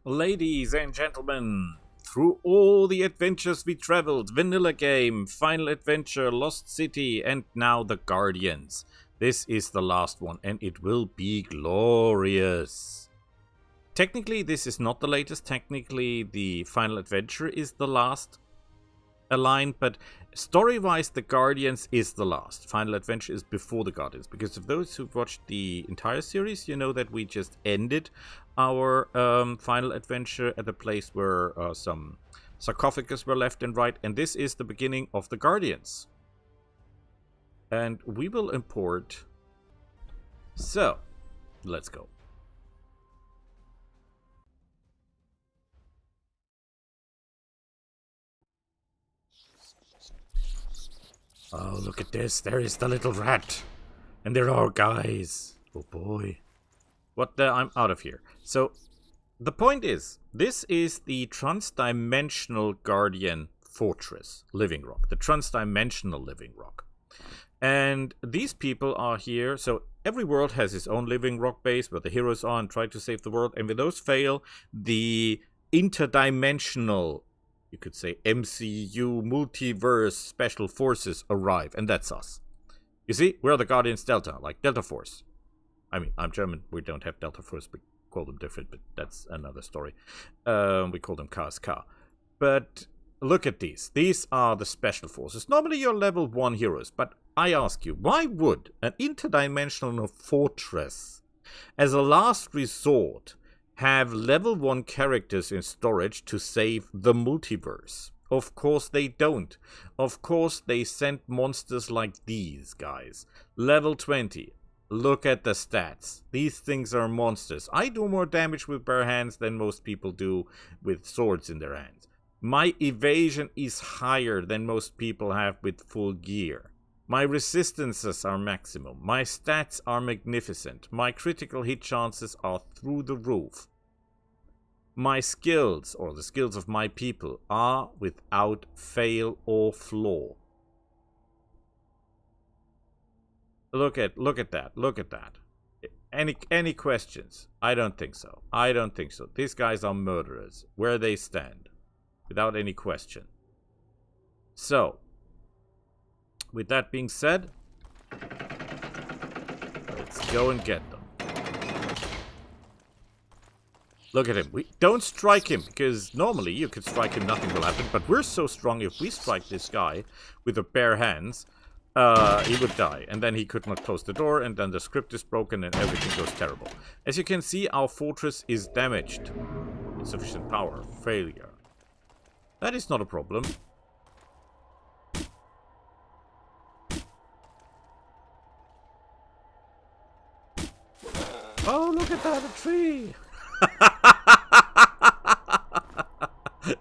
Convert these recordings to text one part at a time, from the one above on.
Ladies and gentlemen, through all the adventures we traveled, Vanilla Game, Final Adventure, Lost City, and now the Guardians. This is the last one, and it will be glorious. Technically, this is not the latest. Technically, the Final Adventure is the last aligned, but story-wise, the Guardians is the last. Final Adventure is before the Guardians, because of those who've watched the entire series, you know that we just ended our Final Adventure at a place where some sarcophagus were left and right, and this is the beginning of the Guardians. And we will import. So, let's go. Oh, look at this. There is the little rat. And there are guys. Oh boy. What the? I'm out of here. So, the point is, this is the trans-dimensional Guardian Fortress, Living Rock. The trans-dimensional Living Rock. And these people are here. So, every world has its own Living Rock base where the heroes are and try to save the world. And when those fail, the interdimensional, you could say MCU multiverse special forces arrive, and that's us. You see, we're the Guardians Delta, like Delta Force. I mean, I'm German, we don't have Delta Force, we call them different, but that's another story. We call them KSK. But look at these. These are the special forces. Normally you're level 1 heroes, but I ask you, why would an interdimensional fortress, as a last resort, have level 1 characters in storage to save the multiverse? Of course they don't. Of course they send monsters like these guys. Level 20. Look at the stats. These things are monsters. I do more damage with bare hands than most people do with swords in their hands. My evasion is higher than most people have with full gear. My resistances are maximum. My stats are magnificent. My critical hit chances are through the roof. My skills, or the skills of my people, are without fail or flaw. Look at that. Look at that. Any questions? I don't think so. I don't think so. These guys are murderers. Where they stand. Without any question. So, with that being said, let's go and get them. Look at him. We don't strike him, because normally you could strike him, nothing will happen. But we're so strong, if we strike this guy with the bare hands, he would die. And then he could not close the door, and then the script is broken, and everything goes terrible. As you can see, our fortress is damaged. Insufficient power. Failure. That is not a problem. Oh, look at that, a tree!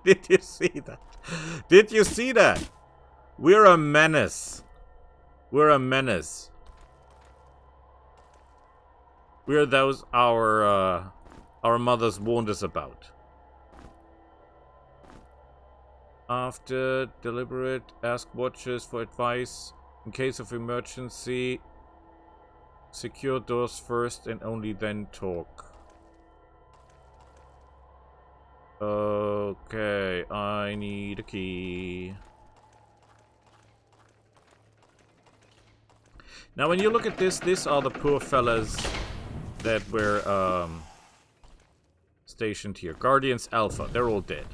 Did you see that? Did you see that? We're a menace. We're a menace. We're those our mothers warned us about. After deliberate, ask watchers for advice in case of emergency. Secure doors first and only then talk. Okay, I need a key. Now when you look at this, these are the poor fellas that were stationed here. Guardians Alpha, they're all dead.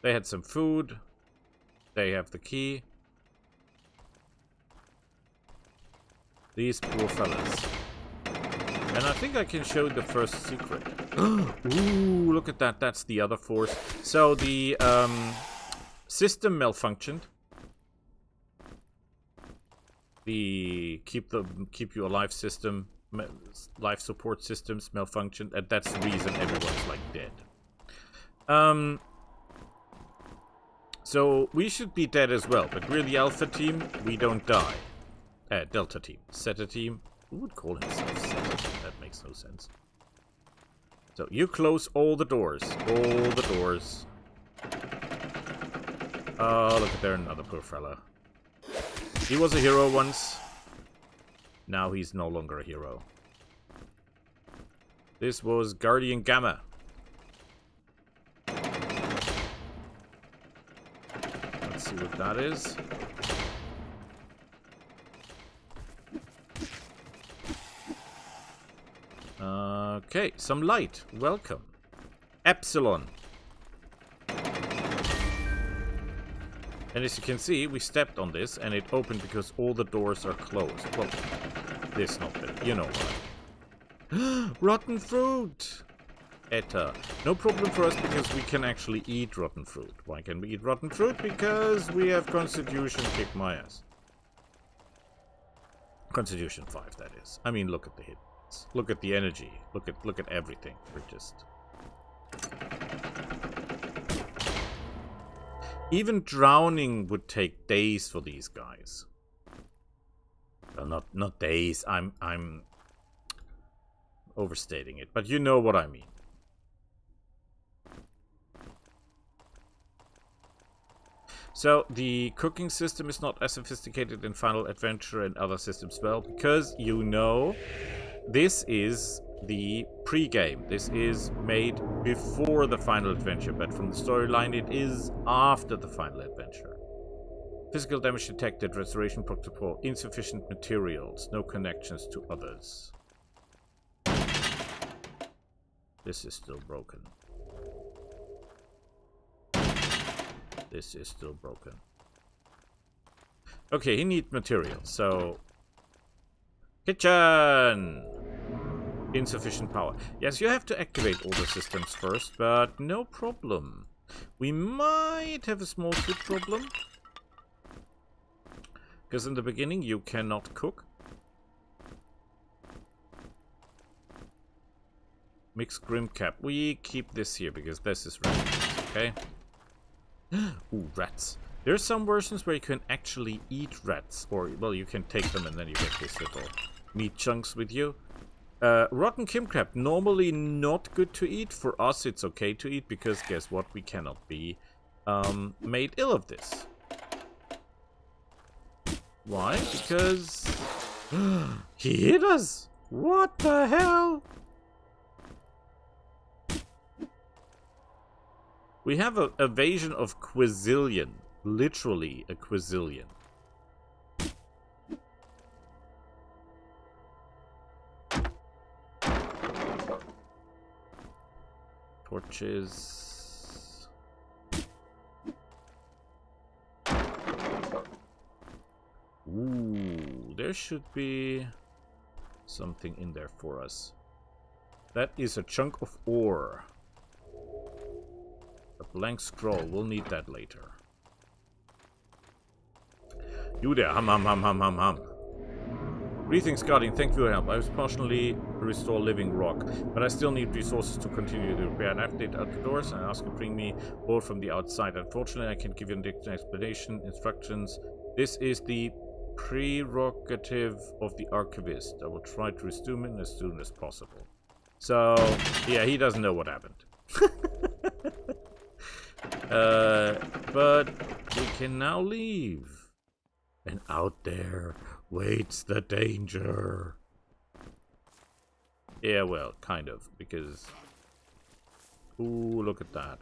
They had some food. They have the key. These poor fellas. And I think I can show the first secret. Ooh, look at that. That's the other force. So the system malfunctioned. The keep you alive system, life support systems malfunctioned, and that's the reason everyone's like dead. So we should be dead as well, but we're the Alpha team. We don't die. Delta team, Zeta team. Who would call himself Zeta team? That makes no sense. So you close all the doors. All the doors. Oh, look at there, another poor fella. He was a hero once. Now he's no longer a hero. This was Guardian Gamma. Let's see what that is. Okay, some light. Welcome. Epsilon. And as you can see, we stepped on this and it opened because all the doors are closed. Well, this not bad. You know what. Rotten fruit! Etta. No problem for us because we can actually eat rotten fruit. Why can we eat rotten fruit? Because we have Constitution kick my ass. Constitution 5, that is. I mean, look at the hits. Look at the energy. Look at everything. We're just... Even drowning would take days for these guys. Well, not days. I'm overstating it, but you know what I mean. So the cooking system is not as sophisticated in Final Adventure and other systems, well, because you know this is the pre-game. This is made before the Final Adventure, but from the storyline it is after the Final Adventure. Physical damage detected, restoration protocol, insufficient materials, no connections to others. This is still broken. This is still broken. Okay, he needs materials, so... Kitchen! Insufficient power. Yes, you have to activate all the systems first, but no problem. We might have a small food problem. Because in the beginning you cannot cook. Mixed Grimcap. We keep this here because this is rats, okay? Ooh, rats. There's some versions where you can actually eat rats. Or, well, you can take them and then you get these little meat chunks with you. Rotten Kimcrab. Normally not good to eat. For us, it's okay to eat because guess what? We cannot be made ill of this. Why? Because he hit us. What the hell? We have an evasion of quazillion. Literally a quazillion. Torches. Ooh, there should be something in there for us. That is a chunk of ore. A blank scroll. We'll need that later. You there. Hum. Greetings, Guardian. Thank you for your help. I was partially restore living rock, but I still need resources to continue the repair and update out the doors and ask you to bring me ore from the outside. Unfortunately, I can't give you an explanation, instructions. This is the prerogative of the archivist. I will try to restore him as soon as possible. So, yeah, he doesn't know what happened. But we can now leave. And out there waits the danger. Yeah, well, kind of, because... Ooh, look at that.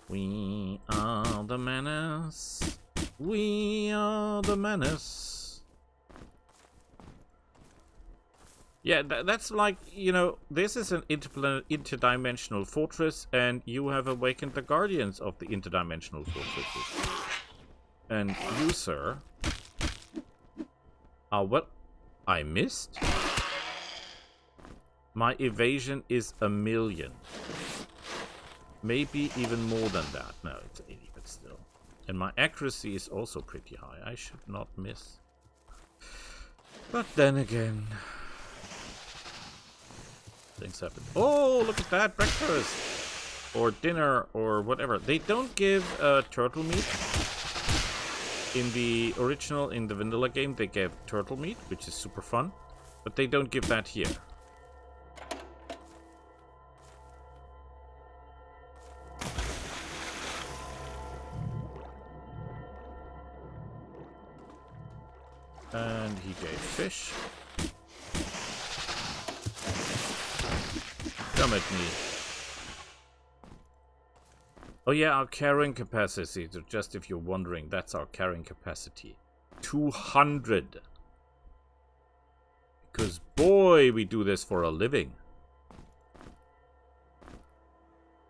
We are the menace. We are the menace. Yeah, that's like, you know, this is an interdimensional fortress, and you have awakened the guardians of the interdimensional fortresses. And you, sir... what? I missed? My evasion is 1,000,000. Maybe even more than that. No, it's 80, but still. And my accuracy is also pretty high. I should not miss. But then again... things happen. Oh, look at that! Breakfast! Or dinner, or whatever. They don't give turtle meat. In the original, in the vanilla game, they gave turtle meat, which is super fun. But they don't give that here. And he gave fish. Come at me. Oh yeah, our carrying capacity. So just if you're wondering, that's our carrying capacity. 200. Because boy, we do this for a living.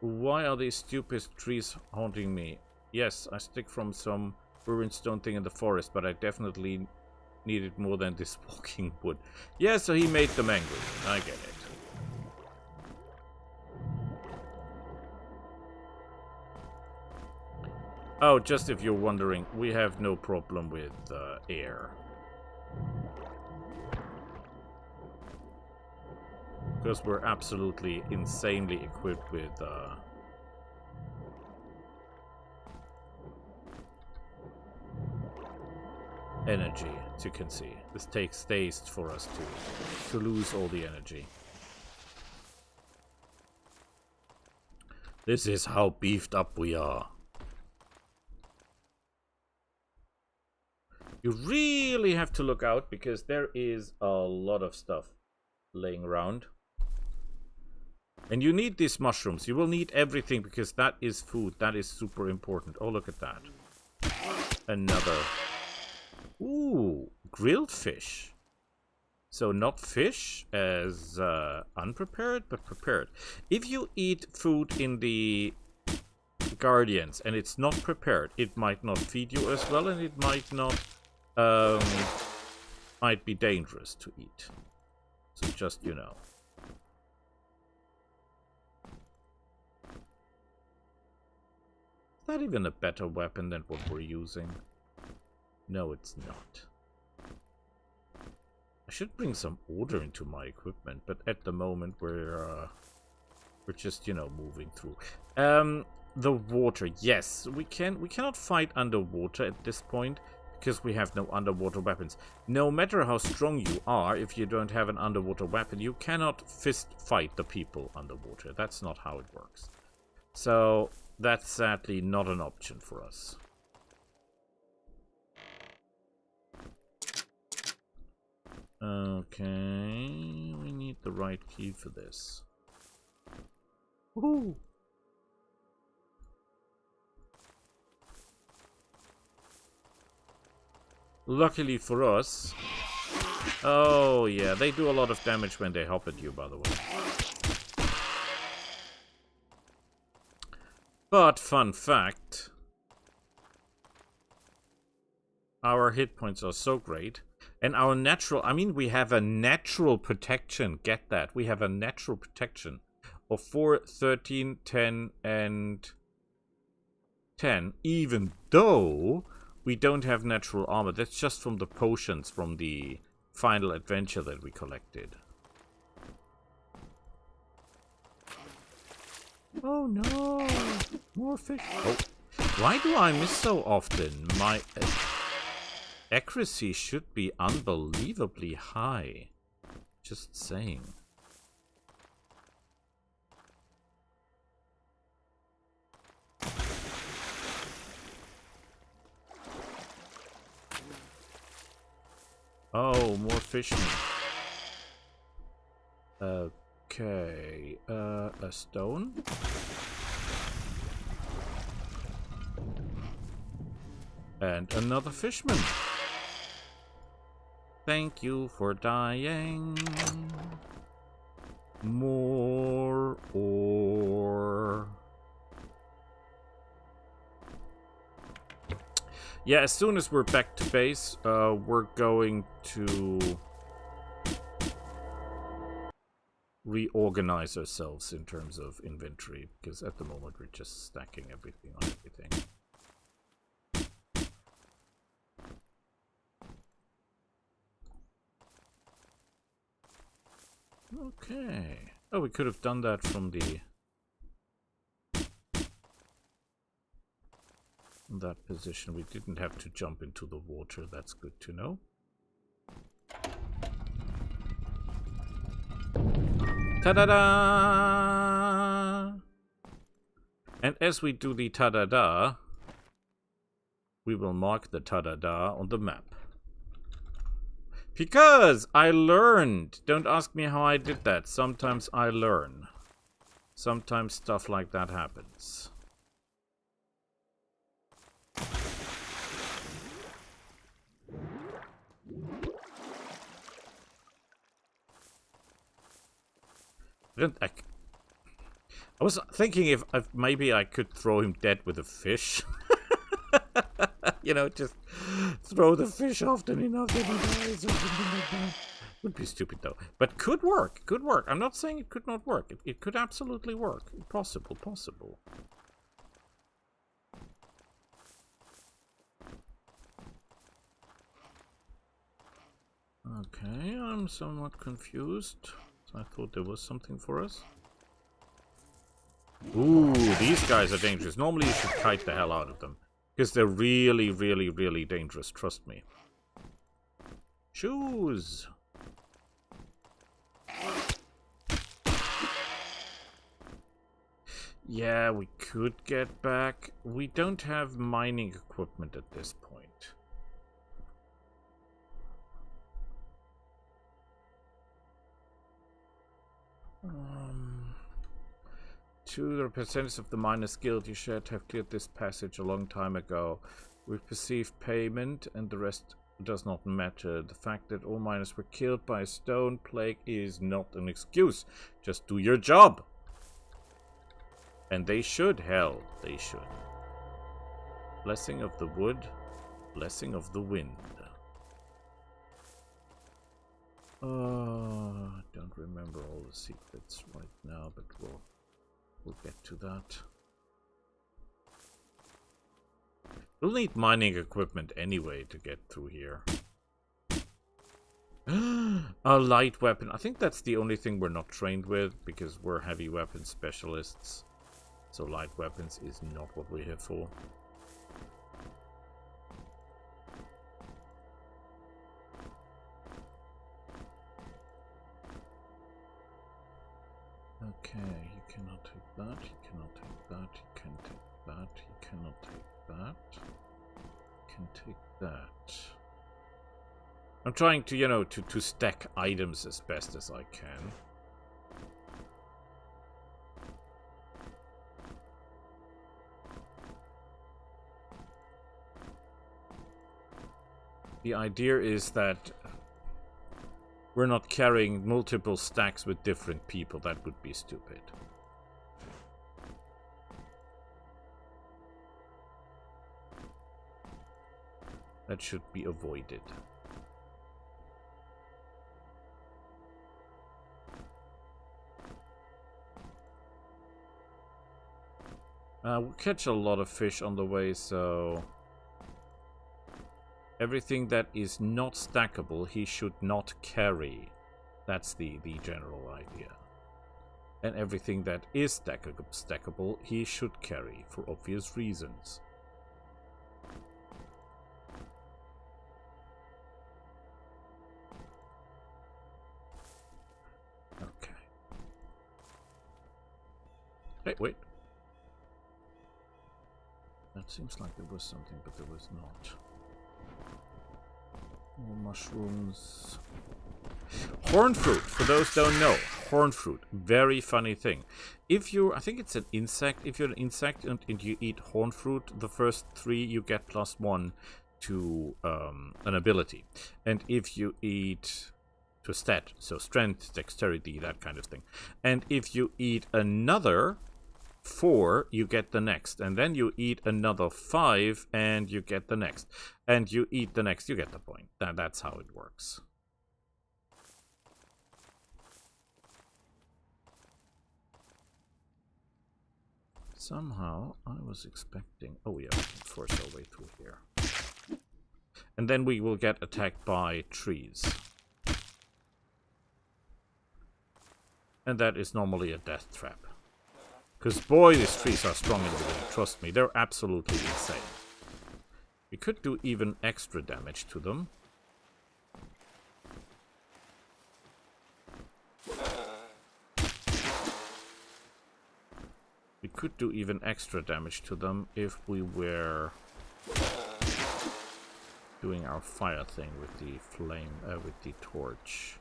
Why are these stupid trees haunting me? Yes, I stick from some ruined stone thing in the forest, but I definitely needed more than this walking wood. Yeah, so he made them angry. I get it. Oh, just if you're wondering, we have no problem with air. Because we're absolutely insanely equipped with energy, as you can see. This takes days for us to lose all the energy. This is how beefed up we are. You really have to look out because there is a lot of stuff laying around. And you need these mushrooms. You will need everything because that is food. That is super important. Oh, look at that. Another. Ooh, grilled fish. So not fish as unprepared, but prepared. If you eat food in the Guardians and it's not prepared, it might not feed you as well, and it might not might be dangerous to eat. So just, you know. Is that even a better weapon than what we're using? No, it's not. I should bring some order into my equipment, but at the moment we're just, you know, moving through. The water, yes, we cannot fight underwater at this point because we have no underwater weapons. No matter how strong you are, if you don't have an underwater weapon, you cannot fist fight the people underwater. That's not how it works. So that's sadly not an option for us. Okay, we need the right key for this. Woohoo! Luckily for us... Oh yeah, they do a lot of damage when they hop at you, by the way. But, fun fact... Our hit points are so great. And our natural... I mean, we have a natural protection. Get that. We have a natural protection of 4, 13, 10, and 10. Even though... we don't have natural armor. That's just from the potions from the final adventure that we collected. Oh no! More fish. Oh, why do I miss so often? My accuracy should be unbelievably high. Just saying. Oh, more fishmen. Okay, a stone? And another fishman. Thank you for dying. More ore. Yeah, as soon as we're back to base, we're going to reorganize ourselves in terms of inventory, because at the moment we're just stacking everything on everything. Okay. Oh, we could have done that from the... that position. We didn't have to jump into the water. That's good to know. Ta-da-da! And as we do the ta-da-da, we will mark the ta-da-da on the map. Because I learned. Don't ask me how I did that. Sometimes I learn. Sometimes stuff like that happens. I was thinking if maybe I could throw him dead with a fish. You know, just throw the fish often enough that he dies or something like that. Would be stupid though. But could work. Could work. I'm not saying it could not work. It could absolutely work. Possible. Possible. Okay, I'm somewhat confused. I thought there was something for us. Ooh, these guys are dangerous. Normally you should kite the hell out of them. Because they're really, really, really dangerous. Trust me. Shoes! Yeah, we could get back. We don't have mining equipment at this point. To the representatives of the Miners Guild, you should have cleared this passage a long time ago. We've received payment and the rest does not matter. The fact that all miners were killed by a stone plague is not an excuse. Just do your job. And they should, hell, they should. Blessing of the wood, blessing of the wind. I don't remember all the secrets right now, but we'll get to that. We'll need mining equipment anyway to get through here. A light weapon. I think that's the only thing we're not trained with, because we're heavy weapon specialists. So light weapons is not what we're here for. Okay, you cannot take that, you cannot take that, you can take that, you cannot take that. You can take that. I'm trying to, you know, to stack items as best as I can. The idea is that we're not carrying multiple stacks with different people. That would be stupid. That should be avoided. We'll catch a lot of fish on the way, so... Everything that is not stackable, he should not carry. That's the general idea. And everything that is stackable, he should carry, for obvious reasons. Okay. Hey, wait. That seems like there was something, but there was not. More mushrooms. Horn fruit, for those who don't know. Horn fruit, very funny thing. If you're, I think it's an insect. If you're an insect and you eat horn fruit, the first 3 you get +1 to an ability. And if you eat to a stat, so strength, dexterity, that kind of thing. And if you eat another 4, you get the next, and then you eat another 5 and you get the next, and you eat the next, you get the point. That's how it works. Somehow I was expecting, oh yeah, we can force our way through here, and then we will get attacked by trees, and that is normally a death trap. Because, boy, these trees are strong in the beginning. Trust me, they're absolutely insane. We could do even extra damage to them. We could do even extra damage to them if we were doing our fire thing with the flame, with the torch,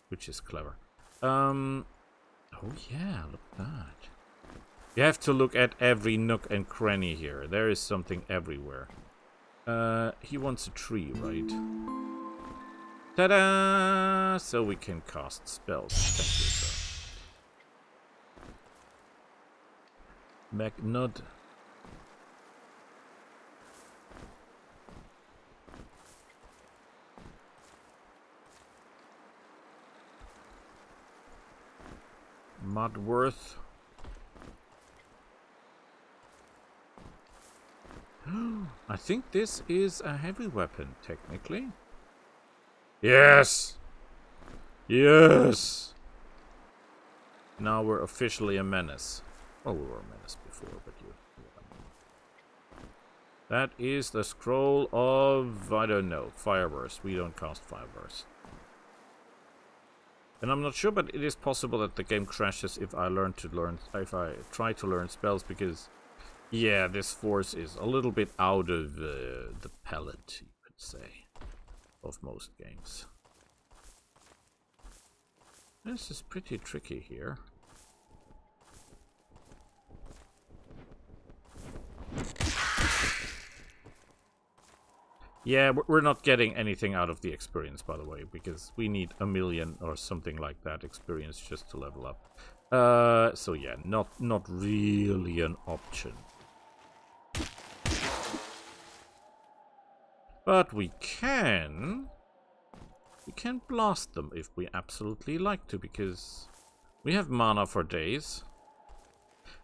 which is clever. Oh yeah, look at that. You have to look at every nook and cranny here. There is something everywhere. He wants a tree, right? Ta-da! So we can cast spells. Thank you, sir. Magnud. Mudworth. I think this is a heavy weapon, technically. Yes! Yes! Now we're officially a menace. Well, we were a menace before, but you... That is the scroll of, I don't know, Fireburst. We don't cast Fireburst. And I'm not sure, but it is possible that the game crashes if I try to learn spells, because, yeah, this force is a little bit out of the palette, you could say, of most games. This is pretty tricky here. Yeah, we're not getting anything out of the experience, by the way, because we need 1 million or something like that experience just to level up. So yeah, not really an option. But we can blast them if we absolutely like to, because we have mana for days.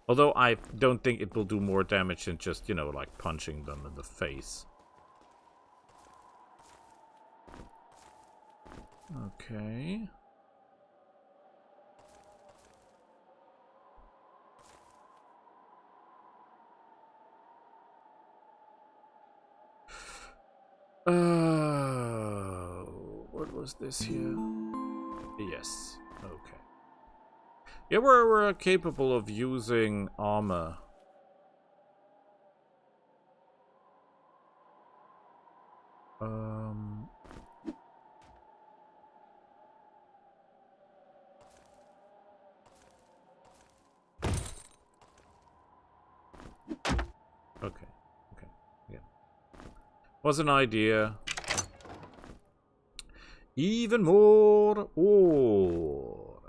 Although I don't think it will do more damage than just, you know, like punching them in the face. Okay. What was this here? Yes. Okay. Yeah, we're capable of using armor. Okay. Yeah. Was an idea. Even more ore.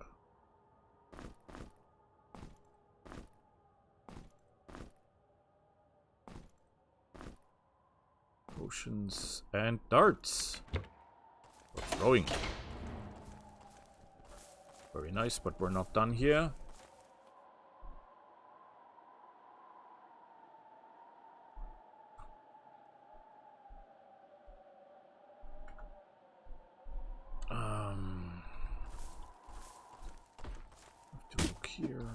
Potions and darts. For throwing. Very nice, but we're not done here. Have to look here.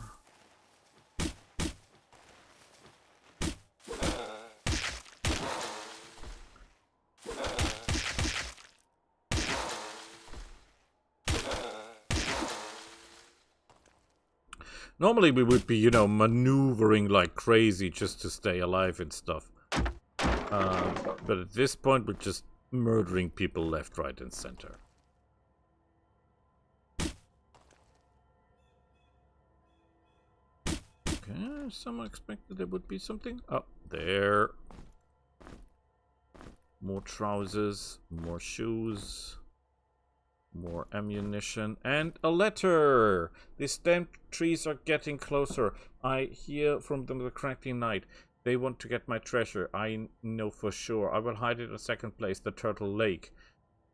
Normally we would be, you know, maneuvering like crazy just to stay alive and stuff. But at this point we're just murdering people left, right, and center. Okay, someone expected there would be something. Oh, there. More trousers, more shoes. More ammunition and a letter. The stamped trees are getting closer. I hear from them the crackling night. They want to get my treasure. I know for sure. I will hide it in second place, the Turtle Lake.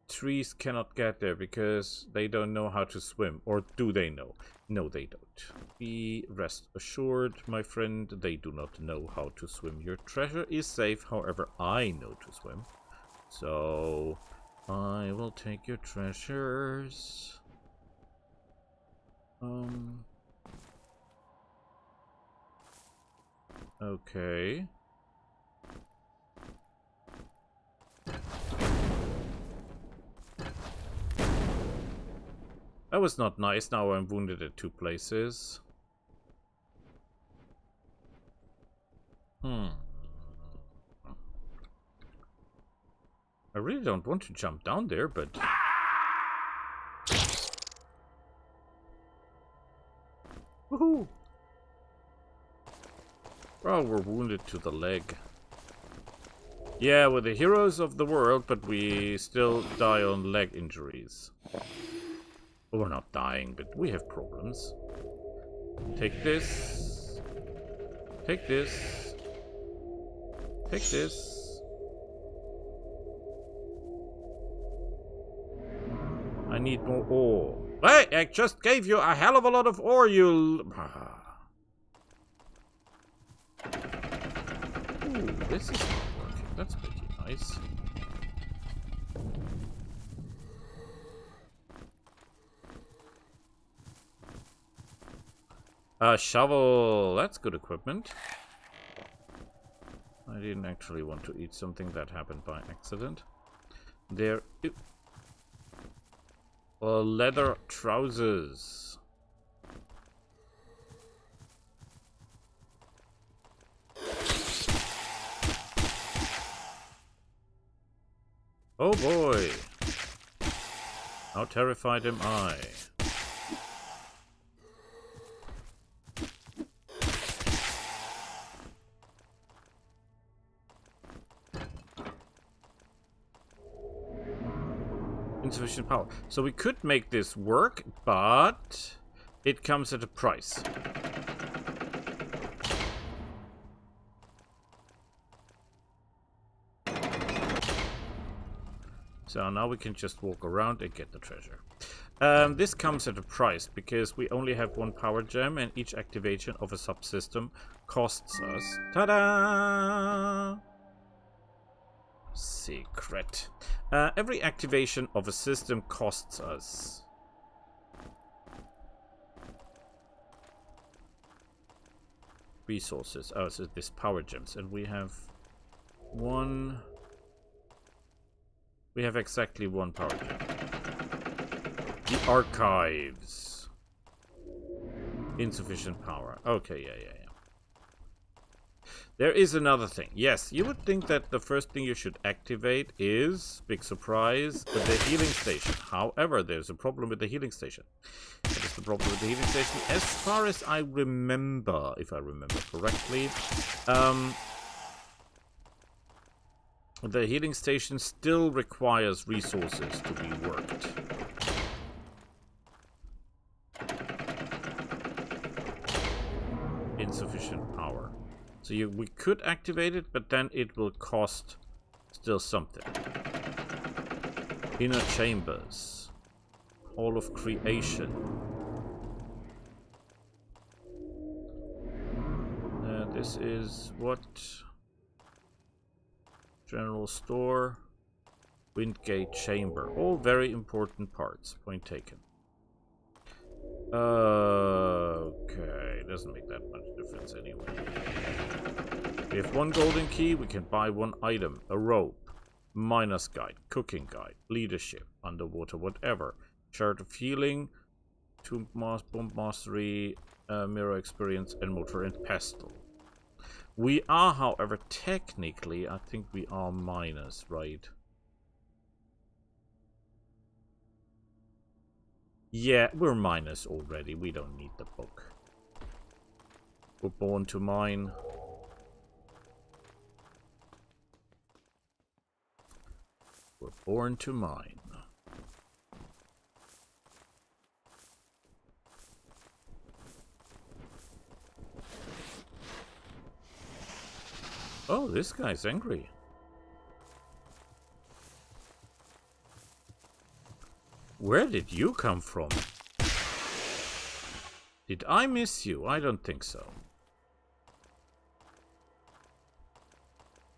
Trees cannot get there because they don't know how to swim. Or do they know? No, they don't. Be rest assured, my friend, they do not know how to swim. Your treasure is safe, however, I know to swim. So... I will take your treasures. Okay. That was not nice. Now I'm wounded at 2 places. I really don't want to jump down there, but... Woohoo! Well, we're wounded to the leg. Yeah, we're the heroes of the world, but we still die on leg injuries. Well, we're not dying, but we have problems. Take this. Take this. Take this. I need more ore. Hey, I just gave you a hell of a lot of ore, you... Ooh, this is not working. That's pretty nice. A shovel. That's good equipment. I didn't actually want to eat something that happened by accident. There... leather trousers. Oh boy. How terrified am I? Insufficient power. So we could make this work, but it comes at a price. So now we can just walk around and get the treasure. This comes at a price because we only have one power gem and each activation of a subsystem costs us... Ta-da! Secret. Every activation of a system costs us. Resources. Oh, so this power gems. And we have one... We have exactly one power gem. The archives. Insufficient power. Okay, yeah. There is another thing. Yes, you would think that the first thing you should activate is, big surprise, the healing station. However, there's a problem with the healing station. What is the problem with the healing station? As far as I remember, if I remember correctly, the healing station still requires resources to be worked. Insufficient power. So we could activate it, but then it will cost still something. Inner chambers. Hall of creation. This is what? General store. Windgate chamber. All very important parts. Point taken. Okay, doesn't make that much difference anyway. We have one golden key, we can buy one item, a rope, miner's guide, cooking guide, leadership, underwater, whatever, chart of healing, tomb bomb mastery, mirror experience, and motor and pestle. We are, however, technically, I think we are miners, right? Yeah, we're miners already. We don't need the book. We're born to mine. We're born to mine. Oh, this guy's angry. Where did you come from? Did I miss you? I don't think so.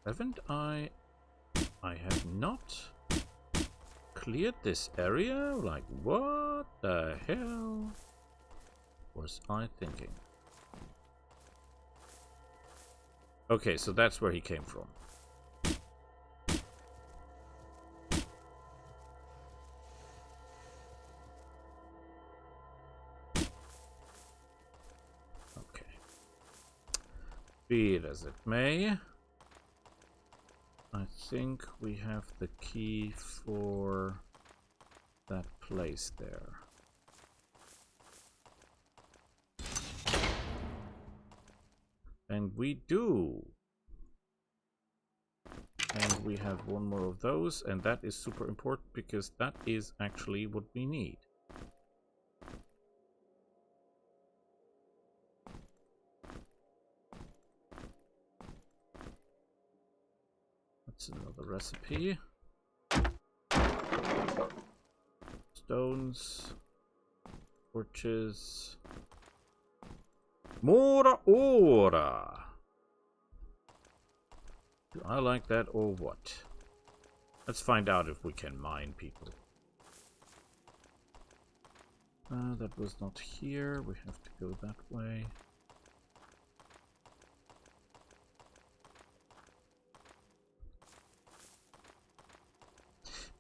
Haven't I... I have not cleared this area? Like, what the hell was I thinking? Okay, so that's where he came from. Be it as it may. I think we have the key for that place there. And we do. And we have one more of those, and that is super important because that is actually what we need. That's another recipe. Stones. Torches. More ora. Do I like that or what? Let's find out if we can mine, people. That was not here. We have to go that way.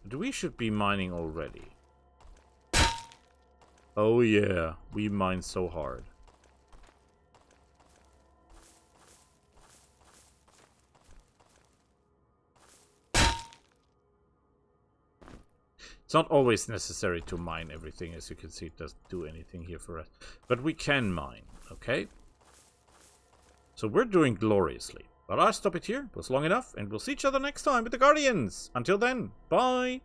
But we should be mining already. Oh yeah, we mine so hard. It's not always necessary to mine everything. As you can see, it doesn't do anything here for us. But we can mine, okay? So we're doing gloriously. But I'll stop it here. It was long enough, and we'll see each other next time with the Guardians. Until then, bye!